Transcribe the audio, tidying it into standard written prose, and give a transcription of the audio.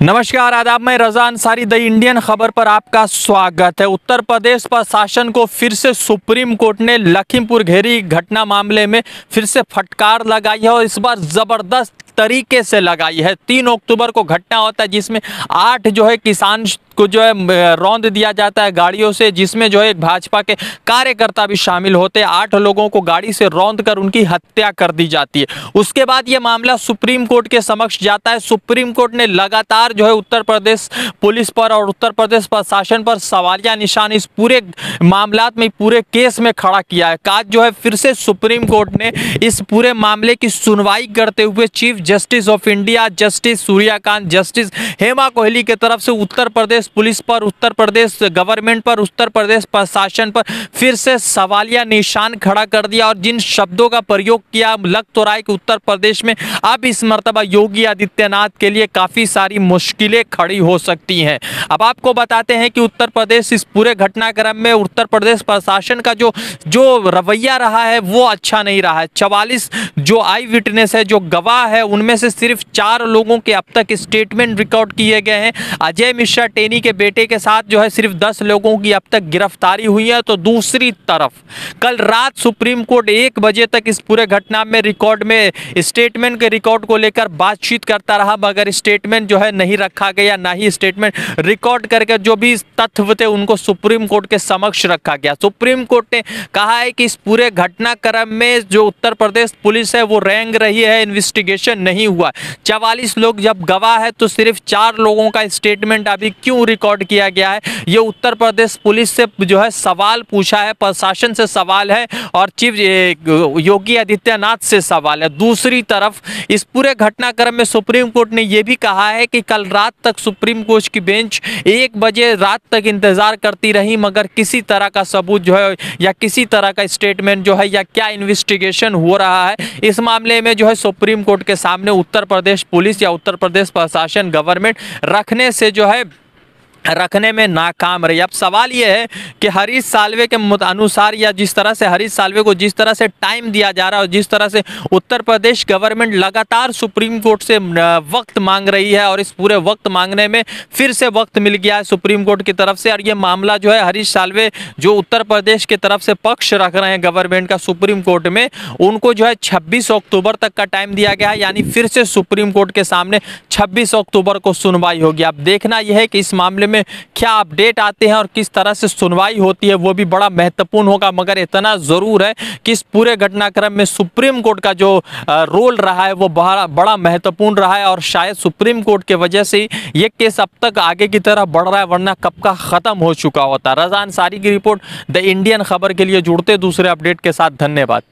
नमस्कार आदाब, मैं रज़ा अंसारी द इंडियन खबर पर आपका स्वागत है। उत्तर प्रदेश प्रशासन को फिर से सुप्रीम कोर्ट ने लखीमपुर घेरी घटना मामले में फिर से फटकार लगाई है और इस बार ज़बरदस्त तरीके से लगाई है। 3 अक्टूबर को घटना होता है जिसमें 8 जो है किसान को जो है रौंद दिया जाता है गाड़ियों से, जिसमें जो है एक भाजपा के कार्यकर्ता भी शामिल होते हैं। 8 लोगों को गाड़ी से रौंद कर उनकी हत्या कर दी जाती है। उसके बाद ये मामला सुप्रीम कोर्ट के समक्ष जाता है। सुप्रीम कोर्ट ने लगातार जो है उत्तर प्रदेश पुलिस पर और उत्तर प्रदेश प्रशासन पर सवालिया निशान इस पूरे मामलात में, पूरे केस में खड़ा किया है। आज जो है फिर से सुप्रीम कोर्ट ने इस पूरे मामले की सुनवाई करते हुए chief justice of India justice Suryakant, justice Hema Kohli की तरफ से उत्तर प्रदेश पुलिस पर, उत्तर प्रदेश गवर्नमेंट पर, उत्तर प्रदेश प्रशासन पर फिर से सवालिया निशान खड़ा कर दिया और जिन शब्दों का प्रयोग किया, लग तो रहा है कि उत्तर प्रदेश में अब इस मर्तबा योगी आदित्यनाथ के लिए काफी सारी मुश्किलें खड़ी हो सकती हैं। अब आपको बताते हैं कि उत्तर प्रदेश इस पूरे घटनाक्रम में उत्तर प्रदेश प्रशासन का जो रवैया रहा है वो अच्छा नहीं रहा है। 44 जो आई विटनेस है, जो गवाह है, उनमें से सिर्फ 4 लोगों के अब तक स्टेटमेंट रिकॉर्ड किए गए हैं। अजय मिश्रा टेनी के बेटे के साथ जो है सिर्फ 10 लोगों की अब तक गिरफ्तारी हुई है। तो दूसरी तरफ कल रात सुप्रीम कोर्ट 1 बजे तक इस पूरे घटना में रिकॉर्ड में स्टेटमेंट के रिकॉर्ड को लेकर बातचीत करता रहा, मगर स्टेटमेंट जो है नहीं रखा गया, ना ही स्टेटमेंट रिकॉर्ड करके जो भी तथ्य थे उनको सुप्रीम कोर्ट के समक्ष रखा गया। सुप्रीम कोर्ट ने कहा है कि इस पूरे घटनाक्रम में जो उत्तर प्रदेश पुलिस है वो रेंग रही है, इन्वेस्टिगेशन नहीं हुआ। 44 लोग जब गवाह है तो सिर्फ 4 लोगों का स्टेटमेंट अभी क्यों रिकॉर्ड किया गया है? ये उत्तर प्रदेश पुलिस से जो है सवाल पूछा है, प्रशासन से सवाल है और चीफ योगी आदित्यनाथ से सवाल है। दूसरी तरफ इस पूरे घटनाक्रम में सुप्रीम कोर्ट ने यह भी कहा है कि कल रात तक सुप्रीम कोर्ट की बेंच 1 बजे रात तक इंतजार करती रही, मगर किसी तरह का सबूत जो है या किसी तरह का स्टेटमेंट जो है या क्या इन्वेस्टिगेशन हो रहा है इस मामले में जो है सुप्रीम कोर्ट के सामने उत्तर प्रदेश पुलिस या उत्तर प्रदेश प्रशासन गवर्नमेंट रखने में नाकाम रही। अब सवाल यह है कि हरीश साल्वे के अनुसार या जिस तरह से हरीश साल्वे को जिस तरह से टाइम दिया जा रहा है और जिस तरह से उत्तर प्रदेश गवर्नमेंट लगातार सुप्रीम कोर्ट से वक्त मांग रही है और इस पूरे वक्त मांगने में फिर से वक्त मिल गया है सुप्रीम कोर्ट की तरफ से। और ये मामला जो है हरीश साल्वे जो उत्तर प्रदेश की तरफ से पक्ष रख रहे हैं गवर्नमेंट का सुप्रीम कोर्ट में, उनको जो है 26 अक्टूबर तक का टाइम दिया गया है, यानी फिर से सुप्रीम कोर्ट के सामने 26 अक्टूबर को सुनवाई होगी। अब देखना यह है कि इस मामले में क्या अपडेट आते हैं और किस तरह से सुनवाई होती है, वो भी बड़ा महत्वपूर्ण होगा। मगर इतना जरूर है कि इस पूरे घटनाक्रम में सुप्रीम कोर्ट का जो रोल रहा है वो बड़ा महत्वपूर्ण रहा है और शायद सुप्रीम कोर्ट के वजह से ये केस अब तक आगे की तरफ बढ़ रहा है, वरना कब का खत्म हो चुका होता। रज़ा अंसारी की रिपोर्ट द इंडियन खबर के लिए जुड़ते दूसरे अपडेट के साथ। धन्यवाद।